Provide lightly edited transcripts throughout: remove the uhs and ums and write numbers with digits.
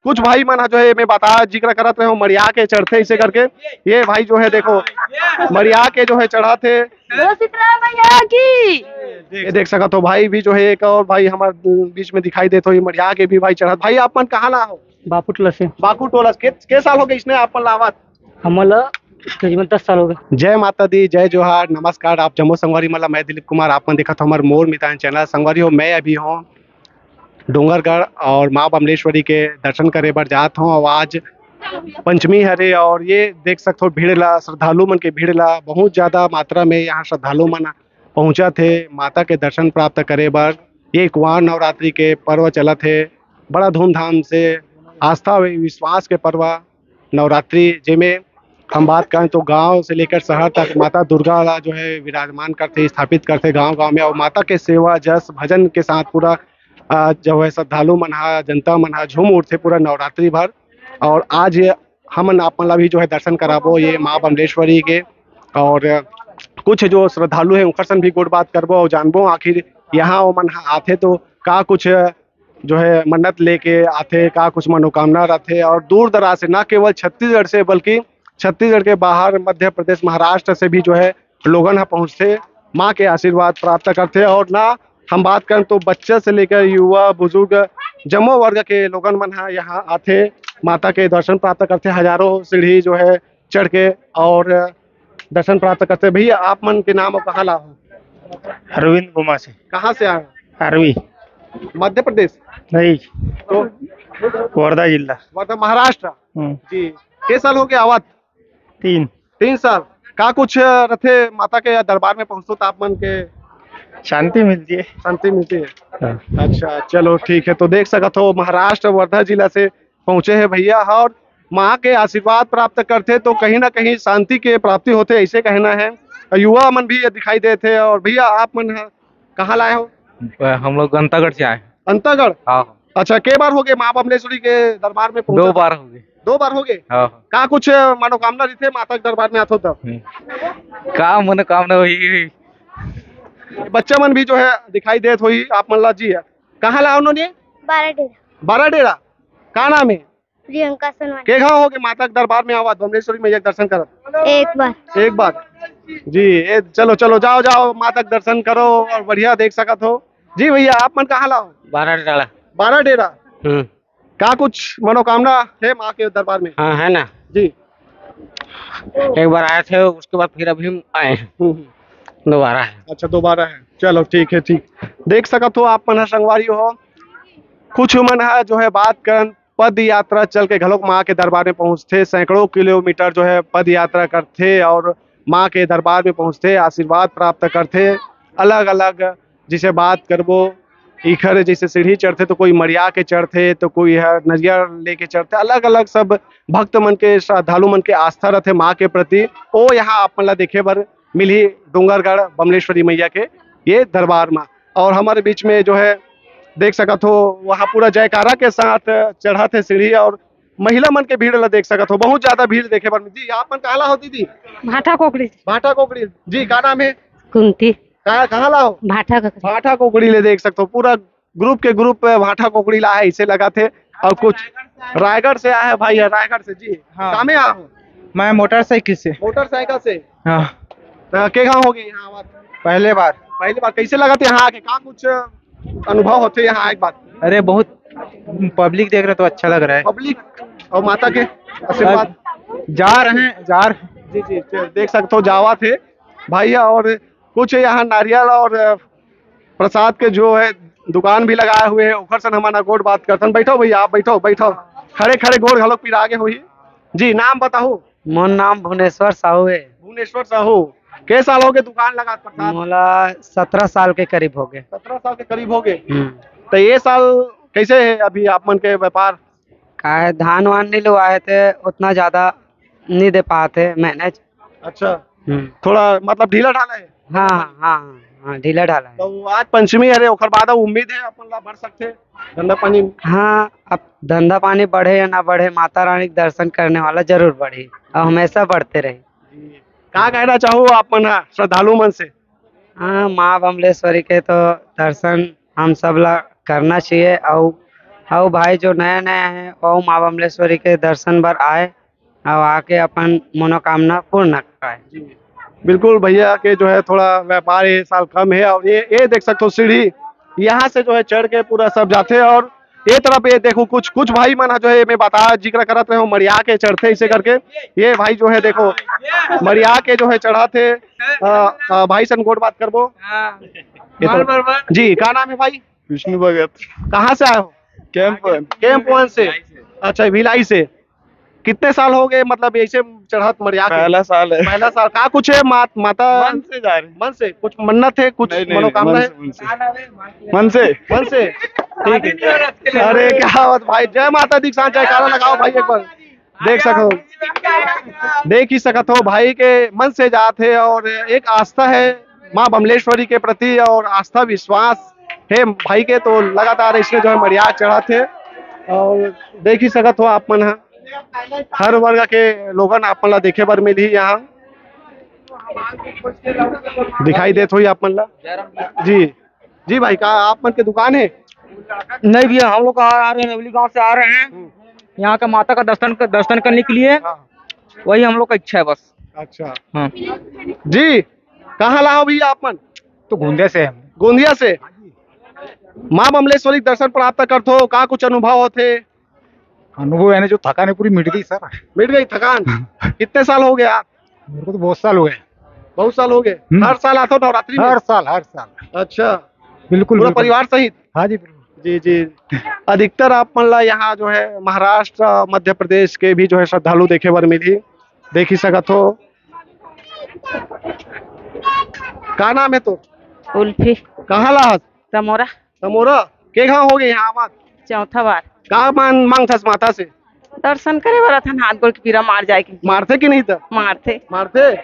कुछ भाई मना जो है मैं बता जिक्र करत रहे हो मरिया के चढ़ते इसे करके। ये भाई जो है देखो मरिया के जो है चढ़ाते। ये देख सका तो भाई भी जो है एक और भाई हमारे बीच में दिखाई देते हो ये मरिया के भी भाई चढ़ा। भाई आप मन कहाँ ला हो? बापू टोला से। बाकू टोला के साल हो गए इसने आप मन लावत? हमला करीबन 10 साल हो गए। जय माता दी, जय जोहार, नमस्कार। आप जम्मू संगवारी मतलब मैं दिलीप कुमार आप देखा था हमारे मोर मितान चैनल संगवारी हो। मैं अभी हूँ डोंगरगढ़ और माँ बमलेश्वरी के दर्शन करे बर जात हूँ। और आज पंचमी हरे और ये देख सकते हो भीड़ ला श्रद्धालु मन के भीड़ ला बहुत ज्यादा मात्रा में यहाँ श्रद्धालु मन पहुंचा थे माता के दर्शन प्राप्त करे बर। ये कुंवर नवरात्रि के पर्व चला थे बड़ा धूमधाम से, आस्था व विश्वास के पर्व नवरात्रि जिसमें हम बात करें तो गांव से लेकर शहर तक माता दुर्गा ला जो है विराजमान करते स्थापित करते गांव-गांव में। और माता के सेवा जस भजन के साथ पूरा जो है श्रद्धालु मन जनता मन झूम उठते पूरा नवरात्रि भर। और आज हमन आपन ला भी जो है दर्शन कराबो ये माँ बमलेश्वरी के। और कुछ जो श्रद्धालु है उनकर संग भी गुड बात करबो और जानबो आखिर यहाँ वो मन आथे तो का कुछ जो है मन्नत लेके आथे, का कुछ मनोकामना रहते। और दूर दराज से न केवल छत्तीसगढ़ से बल्कि छत्तीसगढ़ के बाहर मध्य प्रदेश महाराष्ट्र से भी जो है लोगन यहाँ पहुँचते माँ के आशीर्वाद प्राप्त करते। और ना हम बात करें तो बच्चे से लेकर युवा बुजुर्ग जम्मो वर्ग के लोगन मन यहाँ आते माता के दर्शन प्राप्त करते। हजारों सीढ़ी जो है चढ़ के और दर्शन प्राप्त करते। भैया आप मन के नाम कहाँ ला हो? अरविंद गुमा से। कहाँ से आए? अरवी मध्य प्रदेश नहीं तो वर्धा जिला। वर्धा महाराष्ट्र जी। के साल हो गया आवत? 3 साल। का कुछ रथे माता के दरबार में पहुंचो तो आप मन के शांति मिलती है। शांति मिलती है। अच्छा चलो ठीक है। तो देख सकते हो महाराष्ट्र वर्धा जिला से पहुंचे हैं भैया और माँ के आशीर्वाद प्राप्त करते तो कहीं ना कहीं शांति के प्राप्ति होते ऐसे कहना है। युवा मन भी दिखाई देते। और भैया आप मन कहाँ लाए हो? हम लोग अंतागढ़ से आए। अंतागढ़? हाँ। अच्छा के बार हो गए माँ बमलेश्वरी के दरबार में? 2 बार हो गए। 2 बार हो गए? हाँ। का कुछ मनोकामना रही थे माता के दरबार में आते तब? का मनोकामना हुई? बच्चा मन भी जो है दिखाई देत हुई आप मन ला जी है। कहाँ ला उन्होंने? बाराडेरा। का नाम है? प्रियंका सनवानी। के घाव हो गए माता के दरबार में आवाज बमलेश्वरी मैया के दर्शन करत? एक बार जी। चलो चलो जाओ जाओ माता के दर्शन करो और बढ़िया देख सकत हो जी। भैया आप मन कहाँ लाओ? बाराडेरा। का कुछ मनोकामना है माँ के दरबार में? हाँ है ना जी। एक बार आए थे उसके बाद फिर अभी आए दोबारा है। अच्छा दोबारा है। चलो ठीक है ठीक। देख सकत हो आप मन संगवारी हो कुछ मन है जो है बात कर पद यात्रा चल के घलोक माँ के दरबार में पहुँचते सैकड़ों किलोमीटर जो है पद यात्रा करते और माँ के दरबार में पहुँचते आशीर्वाद प्राप्त करते। अलग अलग जिसे बात करबो इखर जैसे सीढ़ी चढ़ते तो कोई मरिया के चढ़ते तो कोई है नरियर लेके चढ़ते। अलग अलग सब भक्त मन के श्रद्धालु मन के आस्था रहते माँ के प्रति। ओ यहाँ आप मन देखे बर मिली डोंगरगढ़ बमलेश्वरी मैया के ये दरबार में। और हमारे बीच में जो है देख सकत हो वहाँ पूरा जयकारा के साथ चढ़ा थे सीढ़ी और महिला मन के भीड़ ला देख सकत हो बहुत ज्यादा भीड़ देखे बर। जी आप मन कहाँ ला हो दीदी? भाटा कोकड़ी। भाटा कोकड़ी जी। का नाम है? कुंती। कहाँ ला हो? भाटा कोकड़ी ले देख सकते हो पूरा ग्रुप के ग्रुप भाटा कोकड़ी ला है इसे लगा थे। और कुछ रायगढ़ से आया है भाई रायगढ़ से जी। हाँ। कहाँ में आ हो? मैं मोटरसाइकिल से। मोटरसाइकिल से? हाँ। के गाँव हो गए यहाँ? पहले बार कैसे लगा थे यहाँ आके? कहाँ कुछ अनुभव होते यहाँ एक बात? अरे बहुत पब्लिक देख रहे तो अच्छा लग रहा है। पब्लिक और माता के आशीर्वाद जा रहे हैं जी जी देख सकते हो जावा थे भैया। और कुछ यहाँ नारियल और प्रसाद के जो है दुकान भी लगाए हुए हैं उखर से हमारा गोड़ बात करते। बैठो भैया आप बैठो खड़े खड़े गोड़ घलोक फिर आगे हुई जी। नाम बताओ? मोर नाम भुवनेश्वर साहू है। भुवनेश्वर साहू। के साल हो गए दुकान लगा प्रसाद? मोला 17 साल के करीब हो गए। 17 साल के करीब हो गए। तो ये साल कैसे है अभी आप मन के व्यापार? का है धान वान नहीं लगवाए थे उतना ज्यादा नहीं दे पाते मैनेज। अच्छा थोड़ा मतलब ढीला ढाला है? हाँ ढीला ढाला है। तो आज पंचमी है ओखर बाद उम्मीद है अपन ला बढ़ सकते धंधा पानी? हाँ अब धंधा पानी बढ़े या ना बढ़े माता रानी के दर्शन करने वाला जरूर बढ़े और हमेशा बढ़ते रहे। क्या कहना चाहो आप मन श्रद्धालु मन से? हाँ माँ बमलेश्वरी के तो दर्शन हम सब ला करना चाहिए और और भाई जो नया नया है वो माँ बमलेश्वरी के दर्शन बर आए और आके अपन मनोकामना पूर्ण कराए। बिल्कुल भैया के जो है थोड़ा व्यापार ये साल कम है, और ये देख सकते हो सीढ़ी यहाँ से जो है चढ़ के पूरा सब जाते हैं। और ये तरफ ये देखो कुछ कुछ भाई मना जो है मैं बता जिक्र करत रहे हो मरिया के चढ़ते इसे करके। ये भाई जो है देखो मरिया के जो है चढ़ाते भाई सन गोट बात करबो। ये तो जी क्या नाम है भाई? विष्णु भगत। कहाँ से आए हो? कैंप वन से। अच्छा भिलाई से। कितने साल हो गए मतलब ऐसे चढ़त मरिया के? पहला साल है। पहला साल का कुछ है माता मन से जा रहे। मन से कुछ मन्नत है, कुछ मनोकामना है? मन से मन से ठीक है। अरे क्या बात भाई, जय माता दी सांझ जयकारा लगाओ भाई एक बार। देख ही सकत हो भाई के मन से जाते और एक आस्था है माँ बमलेश्वरी के प्रति और आस्था विश्वास है भाई के, तो लगातार इसमें जो है मरिया चढ़ाते। और देख ही सकत हो आप मन हर वर्ग के लोगन आपन ला देखे बर मिली यहाँ दिखाई देत हुई आपन ला। जी जी भाई का आप मन के दुकान है? नहीं भैया, हम लोग आ रहे हैं नवली गांव से आ रहे हैं यहाँ का माता का दर्शन करने के लिए। वही हम लोग का इच्छा है बस। अच्छा हाँ जी, कहाँ लाओ भैया आप मन? तो गोंदिया से। गोंदिया से। माँ बमलेश्वरी दर्शन प्राप्त करते हो, का कुछ अनुभव होते? अनुभव यानी जो थकान है पूरी मिट गई सर। मिट गई थकान? कितने साल हो गए आप? मेरे को तो बहुत साल हो गए। बहुत साल हो गए। हर साल आते हो नवरात्रि में? हर साल। अच्छा बिल्कुल पूरा परिवार सहित? हाँ जी बिल्कुल। जी जी। अधिकतर आप मन ला यहाँ जो है महाराष्ट्र मध्य प्रदेश के भी जो है श्रद्धालु देखे बर मिली, देख ही सकत हो। का नाम है तो? उल्फी। कहाँ ला? तमोरा। समोरा के घाव हो गए यहाँ आवाज? चौथा बार। का मांग थस माता से? दर्शन करे वाला था, हाथ गोड़ के पीरा मार जाए के। मारते कि नहीं था? मारते।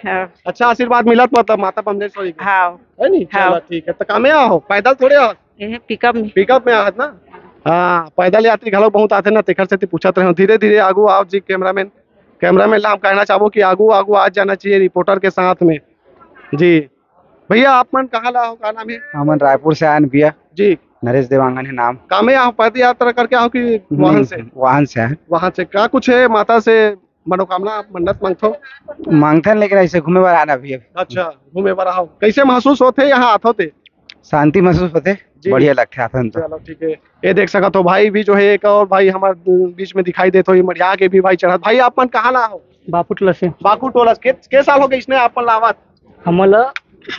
हाँ। अच्छा आशीर्वाद मिलत मतलब माता बमलेश्वरी के? हाँ है नी? हाँ। चलो ठीक है। तो कामे आओ पैदल थोड़े आओ? ये पिकअप में। पिकअप में आहत ना? हाँ पैदल यात्री घलो बहुत आते ना, तेखर से पूछत रहे। धीरे धीरे आगू आओ जी। कैमरामैन ला हम कहना चाहो कि आगू आज जाना चाहिए रिपोर्टर के साथ में। जी भैया आप मन कहाँ ला हो, का नाम है? अमन रायपुर से आए भैया जी। नरेश देवांगन है नाम। कामे आओ पद यात्रा करके आओ कि वाहन से? वाहन से है। वहां से का कुछ है माता से मनोकामना मन्नत मांगथो? मांगते हैं लेकिन ऐसे घूमे बार आना भैया। अच्छा घूमे बर आओ। कैसे महसूस होते यहाँ आते होते? शांति महसूस होते, बढ़िया लगते हैं। चलो ठीक है। ये देख सकत हो भाई भी जो है एक और भाई हमारे बीच में दिखाई देते हो मरिया के भी भाई चढ़ा। भाई आप मन कहाँ ला हो? बापूटोला से। बाकू टोला के साल हो गए इसने आप मन लावत? हमला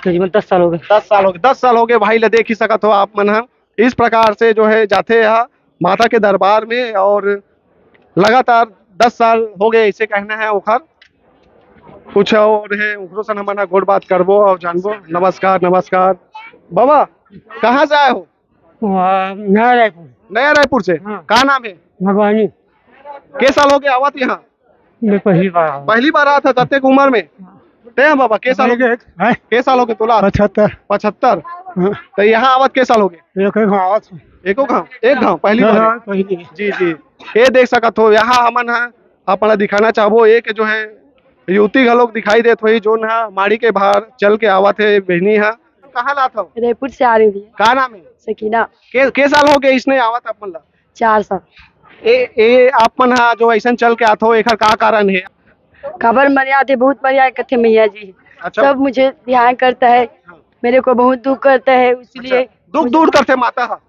करीबन 10 साल हो गए। 10 साल हो गए। 10 साल हो गए भाई ले देख ही सकत हो आप मन इस प्रकार से जो है जाते यहाँ माता के दरबार में। और लगातार 10 साल हो गए इसे कहना है। उखर कुछ और है उखरो सन हमारा गोड़ बात करबो और जानबो। नमस्कार बाबा, कहाँ से आए हो? नया रायपुर। नया रायपुर से। हाँ। का नाम है? भगवानी। के साल हो गए आवत यहाँ? मैं पहली बार आया था तत्ते की उम्र में? ते बाबा के साल हो गए? के साल हो गए तोला? 75। तो यहाँ आवत के साल हो गए? एक गाँव पहली बार? जी जी। ये देख सकत हो यहाँ हमन अपना दिखाना चाहबो एक जो है युवती घलोक दिखाई देत हुई जो माड़ी के बाहर चल के आवत है बहनी है। कहाँ लात हो? रायपुर से आ रही हूँ। का नाम है? सकीना। के साल हो गए इसने आवत अपन ला? 4 साल। ए आपन जो ऐसा चल के आते हो एक का कारण है? खबर मर्यादे बहुत मर्यादा करते मैया जी। अच्छा। सब मुझे ध्यान करता है। मेरे को बहुत दुख करता है इसलिए। दुख दूर करते माता?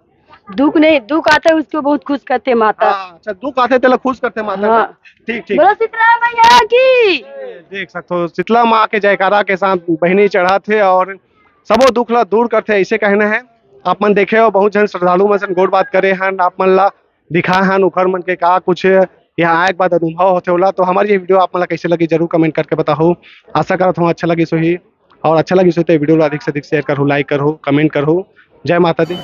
दुख नहीं, दुख आता है उसको बहुत खुश करते माता। अच्छा दुख आते तेला खुश करते माता। हाँ। ठीक। बोलो शीतला मैया की। देख सकते हो शीतला माँ के जयकारा के साथ बहनी चढ़ा थे और सबो दुख ला दूर करते ऐसे कहना है। आप मन देखे हो बहुत जन श्रद्धालु मन गोड़ बात करे हन, आप मन ला दिखाए हन उखर मन के का कुछ यहाँ आए के बाद अनुभव होते होला। तो हमारी ये वीडियो आप मन ला कैसे लगी जरूर कमेंट करके बताओ। आशा करता हूँ अच्छा लगी सो ही, और अच्छा लगी सो तो वीडियो अधिक से अधिक शेयर करो, लाइक करो, कमेंट करो। जय माता दी।